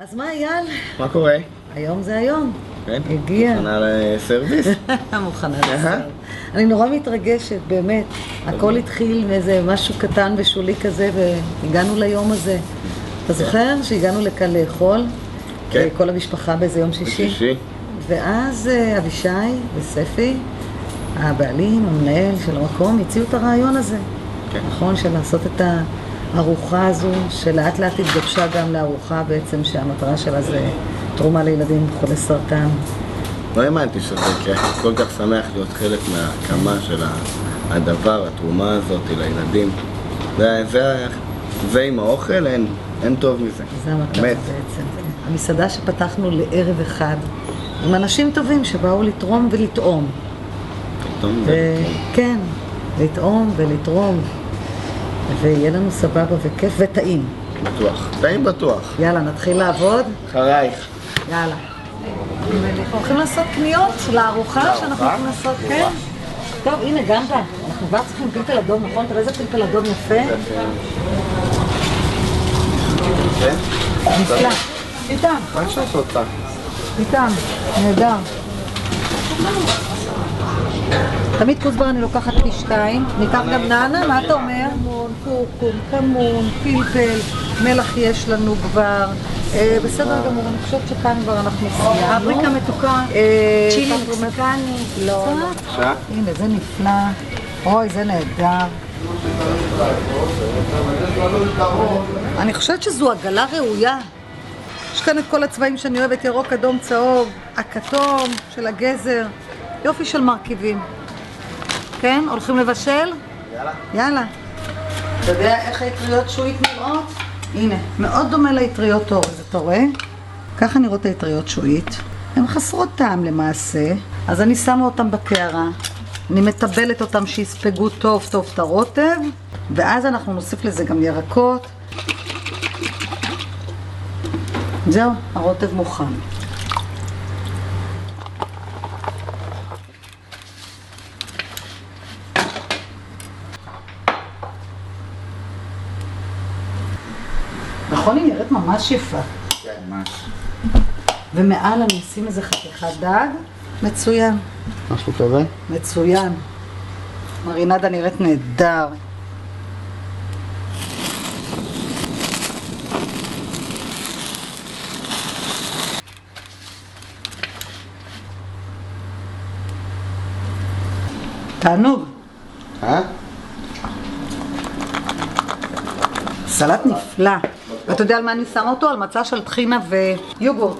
אז מה אייל? מה קורה? היום זה היום. כן? הגיע. מוכנה לסרוויס? מוכנה לסרוויס. אני נורא מתרגשת, באמת. הכל התחיל מאיזה משהו קטן ושולי כזה, והגענו ליום הזה. אתה זוכר שהגענו לכאן לאכול? כן. כל המשפחה באיזה יום שישי. בשישי. ואז אבישי וספי, הבעלים, המנהל של המקום, הציעו את הרעיון הזה. כן. נכון, של לעשות את הארוחה הזו, שלאט לאט התגבשה גם לארוחה בעצם, שהמטרה שלה זה תרומה לילדים חולי סרטן. לא האמנתי שזה יקרה, כל כך שמח להיות חלק מהקמה של הדבר, התרומה הזאת לילדים. זה עם האוכל, אין טוב מזה. זה המטרה בעצם. המסעדה שפתחנו לערב אחד, עם אנשים טובים שבאו לתרום ולטעום. כן, לטעום ולתרום. ויהיה לנו סבבה וכיף וטעים. בטוח, טעים בטוח. יאללה, נתחיל לעבוד. אחרייך. יאללה. אנחנו הולכים לעשות קניות לארוחה שאנחנו הולכים לעשות, כן? טוב, הנה, גם בה. אנחנו כבר צריכים פלפל אדום, נכון? תראה איזה פלפל אדום יפה. כן? נפלא. איתם. מה אפשר לעשות אותה? איתם. נהדר. תמיד כוסבר אני לוקחת פי 2. ניקח גם נענה, מה אתה אומר? קורקום, כמון, פלפל, מלח יש לנו כבר. בסדר גמור, אני חושבת שכאן כבר אנחנו סיימנו. פפריקה מתוקה, צ'ילי מקסיקני. לא. הנה, זה נפלא. אוי, זה נהדר. אני חושבת שזו עגלה ראויה. יש כאן את כל הצבעים שאני אוהבת, ירוק, אדום, צהוב, הכתום של הגזר. יופי של מרכיבים. כן? הולכים לבשל? יאללה. יאללה. אתה יודע איך האטריות שועית נראות? הנה, מאוד דומה לאטריות אורז, אתה רואה? ככה נראות האטריות שועית. הן חסרות טעם למעשה, אז אני שמה אותם בקערה. אני מטבלת אותם שיספגו טוב טוב את הרוטב, ואז אנחנו נוסיף לזה גם ירקות. זהו, הרוטב מוכן. נכון, היא נראית ממש יפה. כן, ממש. ומעל אני אשים איזה חתיכת דג. מצוין. משהו כזה? מצוין. מרינדה נראית נהדר. תענוג. סלט נפלא. ואתה יודע על מה אני שמה אותו? על מצע של טחינה ויוגורט.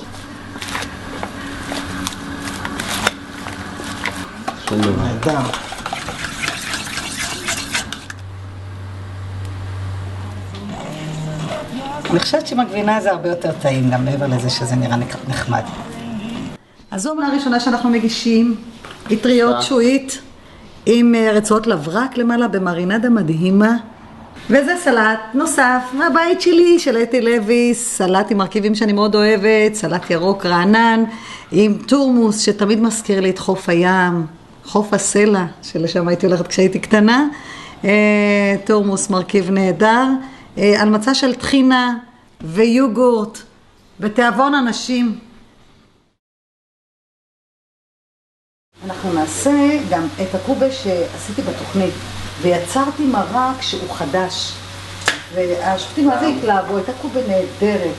נהדר. אני חושבת שמגבינה זה הרבה יותר טעים, גם מעבר לזה שזה נראה נחמד. אז זו המנה הראשונה שאנחנו מגישים, אטריות שועית עם רצועות לברק למעלה במרינדה מדהימה. וזה סלט נוסף מהבית שלי, של אתי לוי, סלט עם מרכיבים שאני מאוד אוהבת, סלט ירוק רענן, עם טורמוס שתמיד מזכיר לי את חוף הים, חוף הסלע, שלשם הייתי הולכת כשהייתי קטנה. טורמוס מרכיב נהדר, על מצע של טחינה ויוגורט, בתיאבון אנשים. אנחנו נעשה גם את הקובה שעשיתי בתוכנית. ויצרתי מרק שהוא חדש, והשופטים מה זה התלהבו, הייתה קובה נהדרת.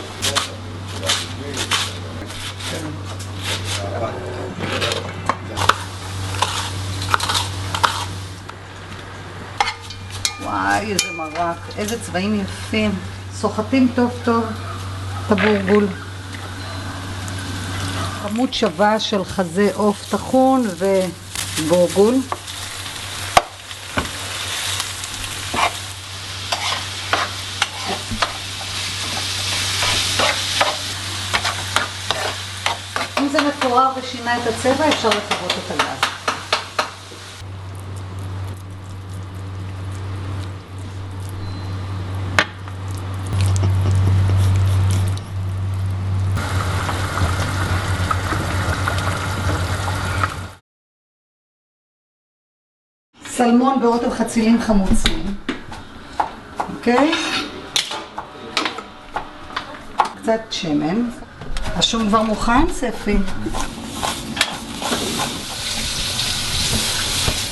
וואי, איזה מרק, איזה צבעים יפים, סוחטים טוב טוב את הבורגול. כמות שווה של חזה עוף טחון ובורגול. אם זה מקורר ושינה את הצבע, אפשר לכבות את הגז. סלמון ברוטב חצילים חמוצים. אוקיי? קצת שמן. השום כבר מוכן, ספי.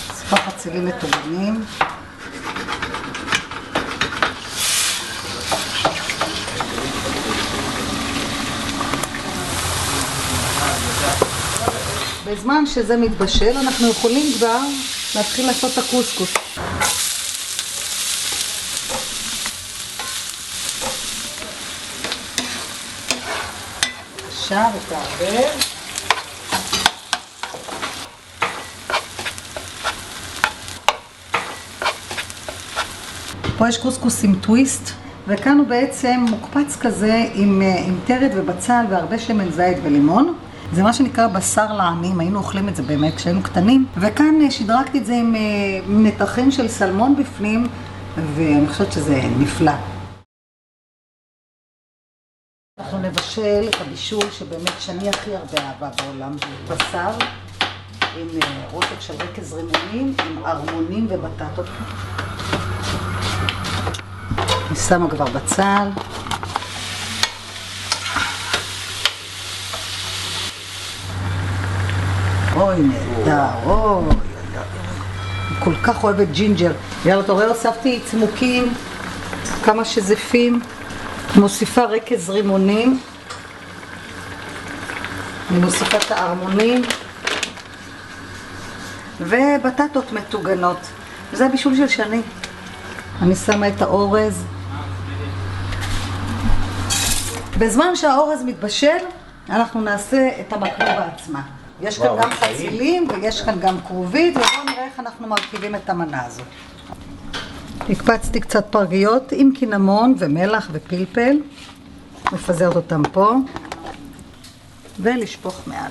נוסיף חצילים מטוגנים. בזמן שזה מתבשל, אנחנו יכולים כבר להתחיל לעשות את הקוסקוס. עכשיו ותעבר. פה יש קוסקוס עם טוויסט, וכאן הוא בעצם מוקפץ כזה עם טרד ובצל והרבה שמן זית ולימון. זה מה שנקרא בשר לענים, היינו אוכלים את זה באמת כשהיינו קטנים. וכאן שדרגתי את זה עם נתחים של סלמון בפנים, ואני חושבת שזה נפלא. אנחנו נבשל את הבישול שבאמת שאני הכי הרבה אהבה בעולם, זה בשר עם רוטב של רכז רימונים, עם ארמונים ובטטות. אני שמה כבר בצל. אוי נהדר, אוי, אני כל כך אוהבת ג'ינג'ר. יאללה, אתה רואה, הוספתי צמוקים, כמה שזפים, מוסיפה רכז רימונים, אני מוסיפה את הארמונים, ובטטות מטוגנות. זה הבישול של שני. אני שמה את האורז. בזמן שהאורז מתבשל, אנחנו נעשה את המקלובה עצמה. יש כאן גם חצילים ויש כאן גם כרובית, ובואו נראה איך אנחנו מרכיבים את המנה הזו. הקפצתי קצת פרגיות עם קינמון ומלח ופלפל, מפזרת אותם פה, ולשפוך מעל.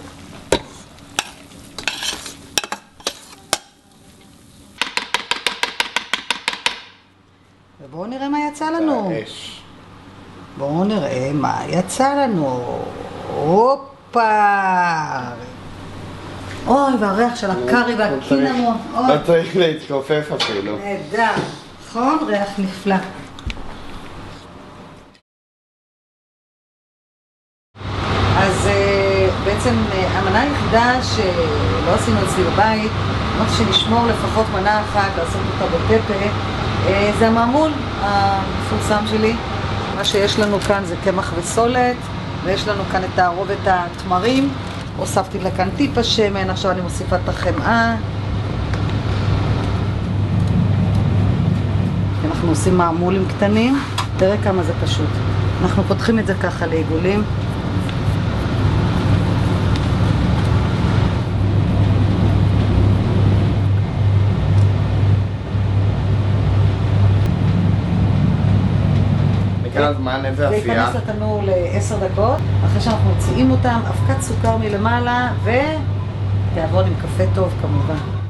ובואו נראה מה יצא לנו. בואו נראה מה יצא לנו. הופה! אוי, והריח של הקארי והקינמון. לא צריך להתכופף אפילו. נהדר, נכון? ריח נפלא. אז בעצם המנה היחידה שלא עשינו אצלי בבית, אמרתי שנשמור לפחות מנה אחת, לעשות אותה בטפה, זה המעמול המפורסם שלי. מה שיש לנו כאן זה קמח וסולת, ויש לנו כאן את תערובת התמרים. הוספתי לכאן טיפה שמן, עכשיו אני מוסיפה את החמאה. אנחנו עושים מעמולים קטנים, תראה כמה זה פשוט. אנחנו פותחים את זה ככה לעיגולים. וכמה זמן, איזה עשייה? זה ייכנס לתנור ל10 דקות, אחרי שאנחנו מוציאים אותם, אבקת סוכר מלמעלה ותיאבון עם קפה טוב כמובן.